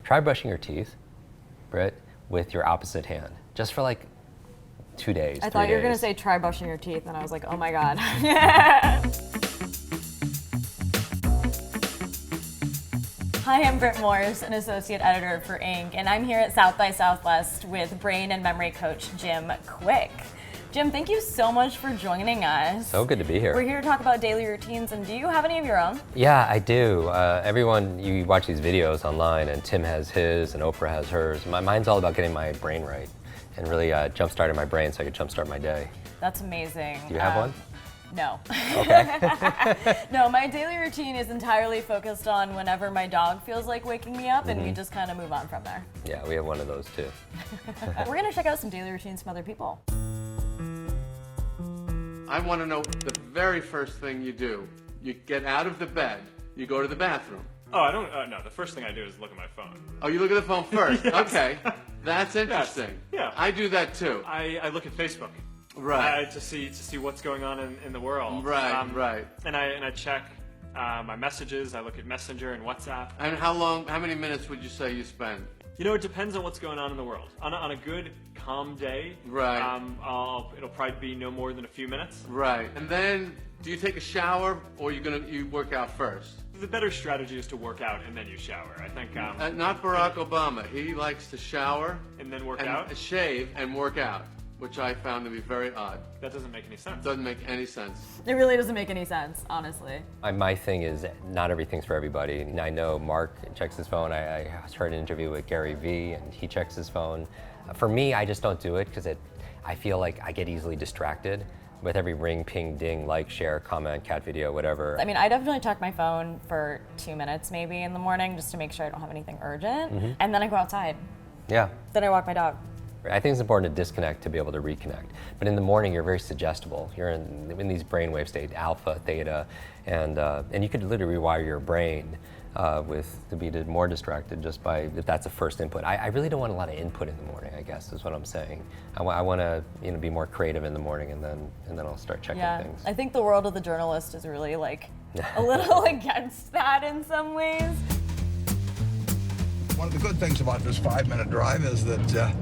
try brushing your teeth, Britt, with your opposite hand, just for like 2 days. I thought you were going to say try brushing your teeth, and I was like, oh my God. Hi, I'm Britt Morse, an associate editor for Inc., and I'm here at South by Southwest with brain and memory coach Jim Kwik. Jim, thank you so much for joining us. So good to be here. We're here to talk about daily routines, and do you have any of your own? Yeah, I do. Everyone, you watch these videos online, and Tim has his, and Oprah has hers. Mine's all about getting my brain right, and really jump-starting my brain so I could jump-start my day. That's amazing. Do you have one? No. Okay. No, my daily routine is entirely focused on whenever my dog feels like waking me up, and we just kind of move on from there. Yeah, we have one of those too. We're going to check out some daily routines from other people. I want to know the very first thing you do. You get out of the bed, you go to the bathroom. Oh, I don't, no, the first thing I do is look at my phone. Oh, you look at the phone first? Yes. Okay, that's interesting. Yeah. I do that too. I look at Facebook. Right. To see what's going on in the world. Right, right. And I check my messages, I look at Messenger and WhatsApp. And how many minutes would you say you spend? You know, it depends on what's going on in the world. On a good, calm day, right. It'll probably be no more than a few minutes. Right. And then, do you take a shower, or you work out first? The better strategy is to work out and then you shower. I think. Not Barack Obama. He likes to shower and then work out, shave and work out, which I found to be very odd. That doesn't make any sense. Doesn't make any sense. It really doesn't make any sense, honestly. My thing is not everything's for everybody. I know Mark checks his phone. I heard an interview with Gary Vee, and he checks his phone. For me, I just don't do it because I feel like I get easily distracted with every ring, ping, ding, like, share, comment, cat video, whatever. I mean, I definitely check my phone for 2 minutes maybe in the morning just to make sure I don't have anything urgent. And then I go outside. Yeah. Then I walk my dog. I think it's important to disconnect to be able to reconnect. But in the morning, you're very suggestible. You're in these brainwave states, alpha, theta, and you could literally rewire your brain to be more distracted just by, if that's the first input. I really don't want a lot of input in the morning, I guess, is what I'm saying. I want to be more creative in the morning, and then I'll start checking things. I think the world of the journalist is really like a little against that in some ways. One of the good things about this 5-minute drive is that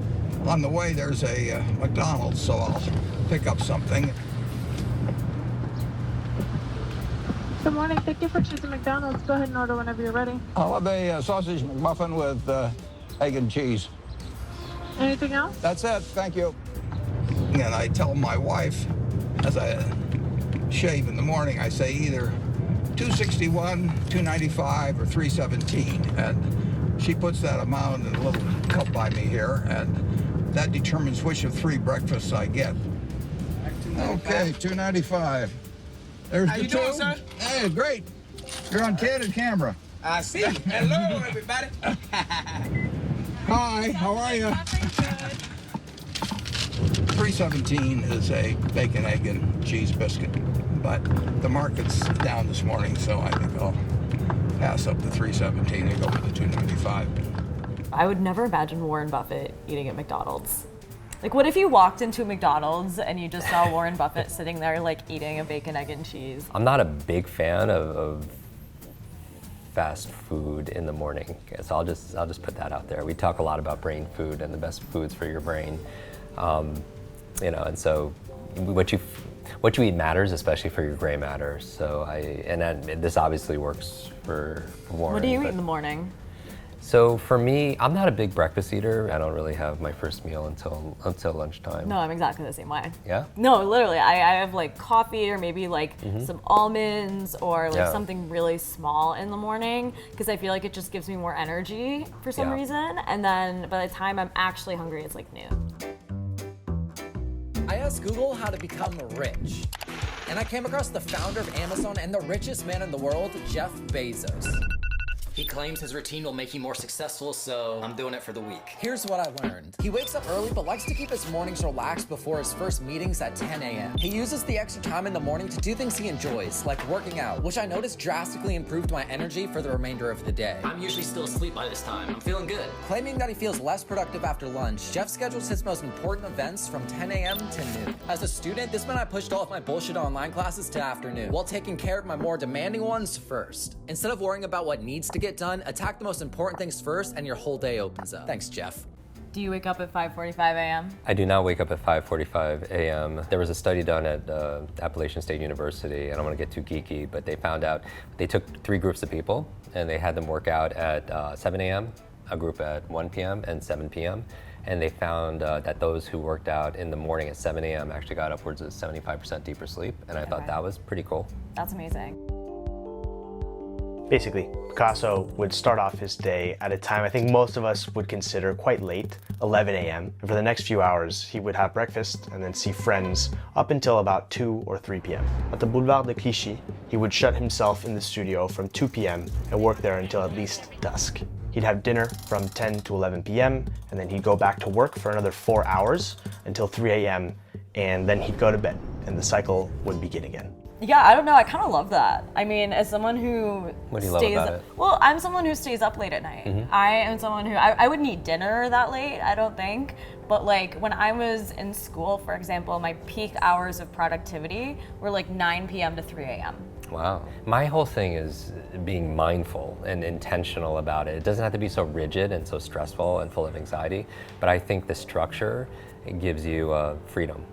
on the way there's a McDonald's, so I'll pick up something. Good morning. Thank you for choosing McDonald's. Go ahead and order whenever you're ready. I'll have a sausage McMuffin with egg and cheese. Anything else? That's it. Thank you. And I tell my wife, as I shave in the morning, I say either 261, 295, or 317. And she puts that amount in a little cup by me here, and that determines which of 3 breakfasts I get. Okay, 295. There's How the you 2. doing, sir? Hey, great. You're on candid camera. I see. Hello, everybody. Hi, how are you? 317 is a bacon, egg, and cheese biscuit, but the market's down this morning, so I think I'll pass up the 317 and go with the 295. I would never imagine Warren Buffett eating at McDonald's. Like, what if you walked into a McDonald's and you just saw Warren Buffett sitting there, like, eating a bacon, egg, and cheese? I'm not a big fan of fast food in the morning, so I'll just put that out there. We talk a lot about brain food and the best foods for your brain, and so what you eat matters, especially for your gray matter. So this obviously works for Warren. What do you eat in the morning? So for me, I'm not a big breakfast eater. I don't really have my first meal until lunchtime. No, I'm exactly the same way. Yeah? No, literally, I have like coffee or maybe like some almonds or like something really small in the morning because I feel like it just gives me more energy for some reason. And then by the time I'm actually hungry, it's like noon. I asked Google how to become rich, and I came across the founder of Amazon and the richest man in the world, Jeff Bezos. He claims his routine will make him more successful, so I'm doing it for the week. Here's what I learned. He wakes up early but likes to keep his mornings relaxed before his first meetings at 10 a.m. He uses the extra time in the morning to do things he enjoys, like working out, which I noticed drastically improved my energy for the remainder of the day. I'm usually still asleep by this time. I'm feeling good. Claiming that he feels less productive after lunch, Jeff schedules his most important events from 10 a.m. to noon. As a student, this meant I pushed all of my bullshit online classes to afternoon, while taking care of my more demanding ones first. Instead of worrying about what needs to get get done, attack the most important things first, and your whole day opens up. Thanks, Jeff. Do you wake up at 5:45 a.m.? I do not wake up at 5:45 a.m. There was a study done at Appalachian State University, and I don't want to get too geeky, but they found out they took 3 groups of people and they had them work out at 7 a.m., a group at 1 p.m. and 7 p.m. And they found that those who worked out in the morning at 7 a.m. actually got upwards of 75% deeper sleep, and I thought that was pretty cool. That's amazing. Basically, Picasso would start off his day at a time I think most of us would consider quite late, 11 a.m. And for the next few hours, he would have breakfast and then see friends up until about 2 or 3 p.m. At the Boulevard de Clichy, he would shut himself in the studio from 2 p.m. and work there until at least dusk. He'd have dinner from 10 to 11 p.m. and then he'd go back to work for another 4 hours until 3 a.m. and then he'd go to bed and the cycle would begin again. Yeah, I don't know. I kind of love that. I mean, as someone who What do you love about it? Well, I'm someone who stays up late at night. Mm-hmm. I am someone who I wouldn't eat dinner that late, I don't think. But like when I was in school, for example, my peak hours of productivity were like 9 p.m. to 3 a.m. Wow. My whole thing is being mindful and intentional about it. It doesn't have to be so rigid and so stressful and full of anxiety, but I think the structure, it gives you freedom.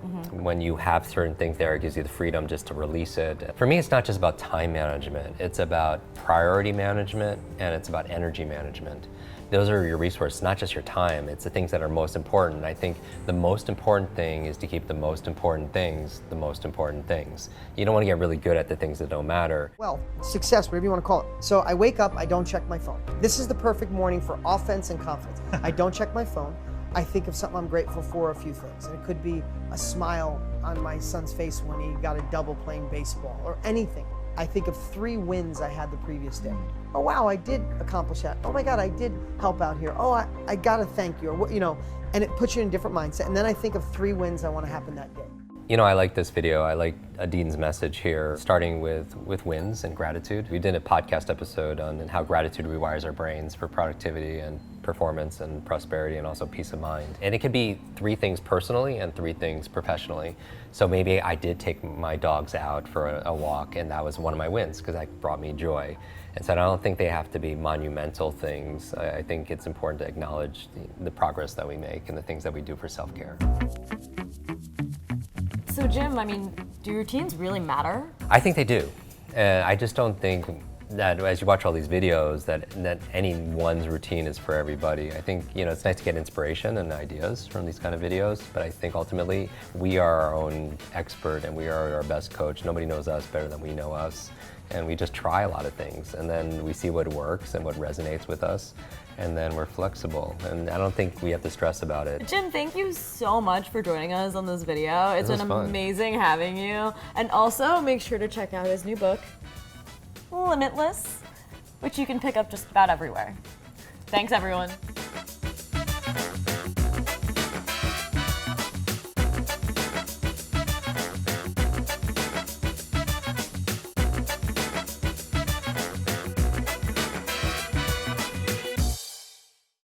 Mm-hmm. When you have certain things there, it gives you the freedom just to release it. For me, it's not just about time management. It's about priority management and it's about energy management. Those are your resources, not just your time. It's the things that are most important. I think the most important thing is to keep the most important things the most important things. You don't want to get really good at the things that don't matter. Well, success, whatever you want to call it. So I wake up, I don't check my phone. This is the perfect morning for offense and confidence. I don't check my phone. I think of something I'm grateful for, a few things. And it could be a smile on my son's face when he got a double playing baseball or anything. I think of 3 wins I had the previous day. Oh wow, I did accomplish that. Oh my God, I did help out here. Oh, I gotta thank you, or what, you know, and it puts you in a different mindset. And then I think of 3 wins I want to happen that day. You know, I like this video. I like Adin's message here, starting with wins and gratitude. We did a podcast episode on how gratitude rewires our brains for productivity and performance and prosperity and also peace of mind. And it could be 3 things personally and 3 things professionally. So maybe I did take my dogs out for a walk and that was one of my wins because that brought me joy. And so I don't think they have to be monumental things. I think it's important to acknowledge the progress that we make and the things that we do for self-care. So Jim, I mean, do routines really matter? I think they do. I just don't think that as you watch all these videos that any one's routine is for everybody. I think, you know, it's nice to get inspiration and ideas from these kind of videos, but I think ultimately we are our own expert and we are our best coach. Nobody knows us better than we know us. And we just try a lot of things and then we see what works and what resonates with us. And then we're flexible, and I don't think we have to stress about it. Jim, thank you so much for joining us on this video. It's been amazing having you. And also, make sure to check out his new book, Limitless, which you can pick up just about everywhere. Thanks, everyone.